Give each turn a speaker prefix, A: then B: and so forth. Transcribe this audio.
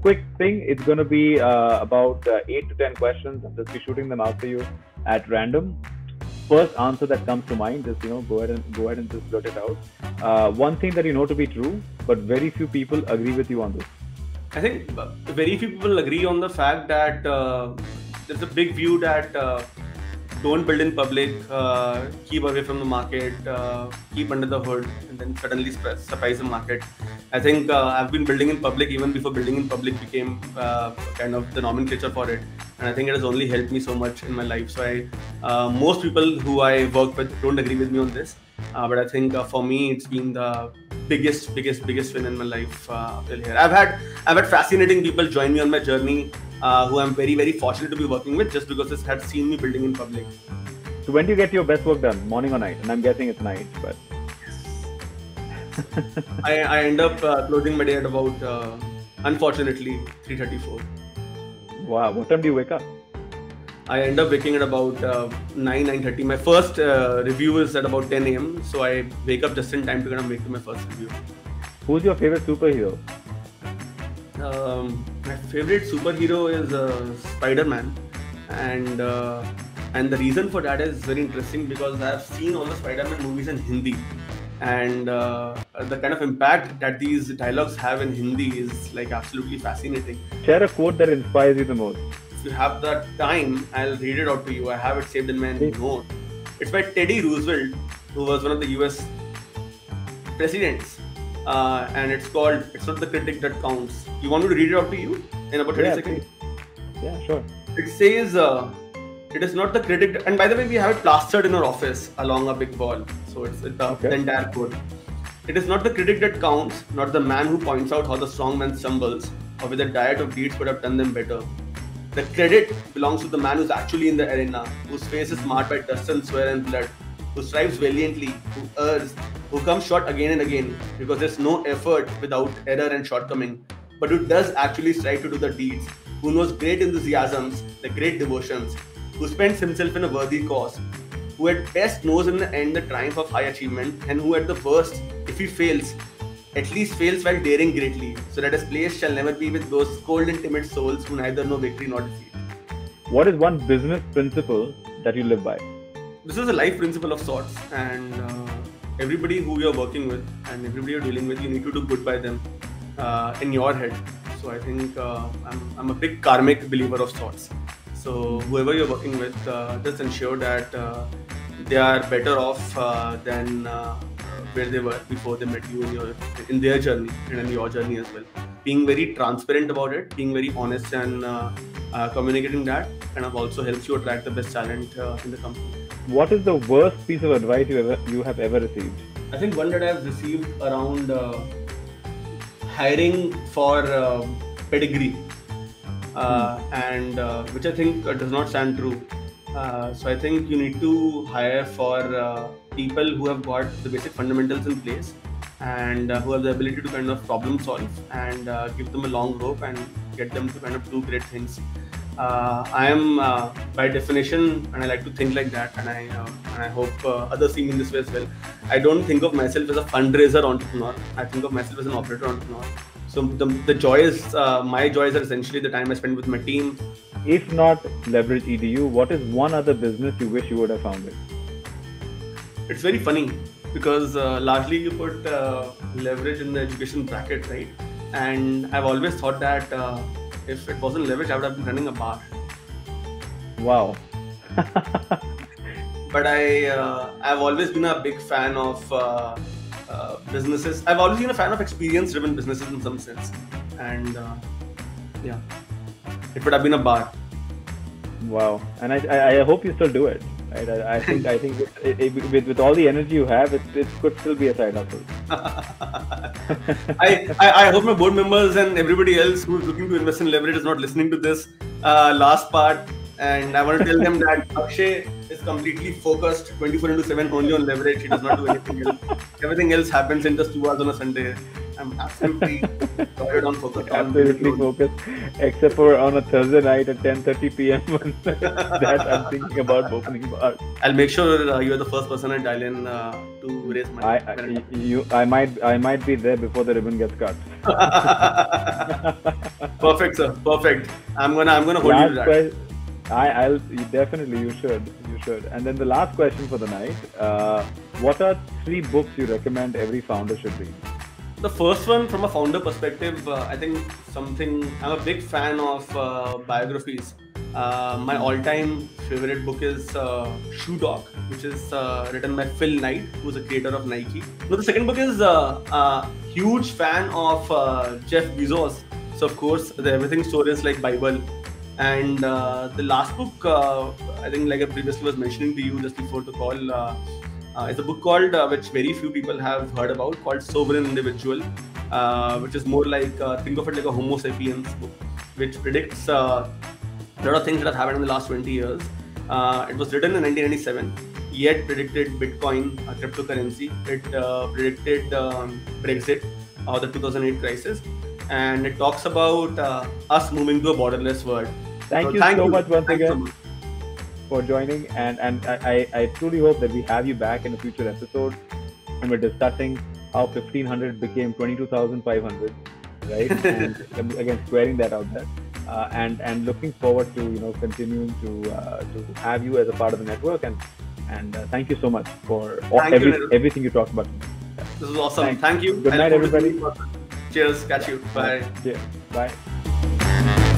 A: quick thing. It's going to be about 8 to 10 questions. I'm just be shooting them out to you at random. First answer that comes to mind, just go ahead and just blurt it out. One thing that you know to be true, but very few people agree with you on this.
B: I think very few people agree on the fact that there's a big view that don't build in public, keep away from the market, keep under the hood, and then suddenly surprise the market. I think I've been building in public even before building in public became kind of the nomenclature for it. And I think it has only helped me so much in my life. So most people who I work with don't agree with me on this. But I think for me, it's been the biggest win in my life till here. I've had fascinating people join me on my journey, who I'm very, very fortunate to be working with, just because they had seen me building in public.
A: So when do you get your best work done? Morning or night? And I'm guessing it's night, but
B: I end up closing my day at about, unfortunately, 3:34.
A: Wow. What time do you wake up?
B: I end up waking at about 9:30. My first review is at about 10 a.m. So I wake up just in time to kind of make my first review.
A: Who's your favorite superhero?
B: My favorite superhero is Spider-Man, and the reason for that is very interesting because I've seen all the Spider-Man movies in Hindi, and the kind of impact that these dialogues have in Hindi is like absolutely fascinating.
A: Share a quote that inspires you the most.
B: If you have the time, I'll read it out to you. I have it saved in my note. It's by Teddy Roosevelt, who was one of the US presidents. And it's called, "It's not the critic that counts." You want me to read it out to you in about 30 seconds?
A: Please. Yeah, sure.
B: It says, it is not the critic, and by the way, we have it plastered in our office along a big wall. So it's the entire quote. "It is not the critic that counts, not the man who points out how the strong man stumbles, or whether diet of deeds could have done them better. The credit belongs to the man who's actually in the arena, whose face is marred by dust and sweat and blood, who strives valiantly, who errs, who comes short again and again, because there's no effort without error and shortcoming, but who does actually strive to do the deeds, who knows great enthusiasms, the great devotions, who spends himself in a worthy cause, who at best knows in the end the triumph of high achievement, and who at the worst, if he fails, at least fails while daring greatly, so that his place shall never be with those cold and timid souls who neither know victory nor defeat."
A: What is one business principle that you live by?
B: This is a life principle of sorts, and everybody who you're working with and everybody you're dealing with, you need to do good by them in your head. So I think I'm a big karmic believer of sorts. So whoever you're working with, just ensure that they are better off than where they were before they met you in their journey and in your journey as well. Being very transparent about it, being very honest and communicating that kind of also helps you attract the best talent in the company.
A: What is the worst piece of advice you have ever received?
B: I think one that I've received around hiring for pedigree, and which I think does not stand true. So I think you need to hire for people who have got the basic fundamentals in place and who have the ability to kind of problem solve and give them a long rope and get them to kind of do great things. I am by definition, and I like to think like that, and I hope others see me in this way as well. I don't think of myself as a fundraiser entrepreneur. I think of myself as an operator entrepreneur. So the joys, my joys are essentially the time I spend with my team.
A: If not Leverage Edu, what is one other business you wish you would have founded?
B: It's very funny because largely you put leverage in the education bracket, right? And I've always thought that if it wasn't leverage, I would have been running a bar.
A: Wow.
B: But I've always been a big fan of businesses. I've always been a fan of experience-driven businesses in some sense, and yeah, it would have been a bar.
A: Wow, and I hope you still do it. Right? I think with all the energy you have, it could still be a side hustle.
B: I hope my board members and everybody else who's looking to invest in leverage is not listening to this last part. And I want to tell them that Akshay is completely focused 24/7 only on leverage. He does not do anything else. Everything else happens in just 2 hours on a Sunday. I'm absolutely focused.
A: Absolutely focused, except for on a Thursday night at 10:30 p.m. that I'm thinking about opening bar.
B: I'll make sure you're the first person I dial in to raise money.
A: I might be there before the ribbon gets cut.
B: Perfect, sir. Perfect. I'm gonna hold you to that.
A: I'll definitely you should. And then the last question for the night: what are 3 books you recommend every founder should read?
B: The first one, from a founder perspective, I think I'm a big fan of biographies. My all-time favorite book is Shoe Dog, which is written by Phil Knight, who's a creator of Nike. No, the second book is huge fan of Jeff Bezos. So of course, the Everything Store is like Bible. And the last book, I think, like I previously was mentioning to you just before the call, is a book called, which very few people have heard about, called Sovereign Individual, which is more like, think of it like a Homo sapiens book, which predicts a lot of things that have happened in the last 20 years. It was written in 1997, yet predicted Bitcoin, a cryptocurrency. It predicted Brexit, the 2008 crisis, and it talks about us moving to a borderless world.
A: Thank you so much once again for joining, and I truly hope that we have you back in a future episode, and we're discussing how 1500 became 22,500, right? And again, squaring that out there, and looking forward to continuing to have you as a part of the network, and thank you so much for everything you talked about.
B: This was awesome. Thank you.
A: Good night, everybody.
B: Cheers. Catch you. Bye.
A: Cheers. Bye.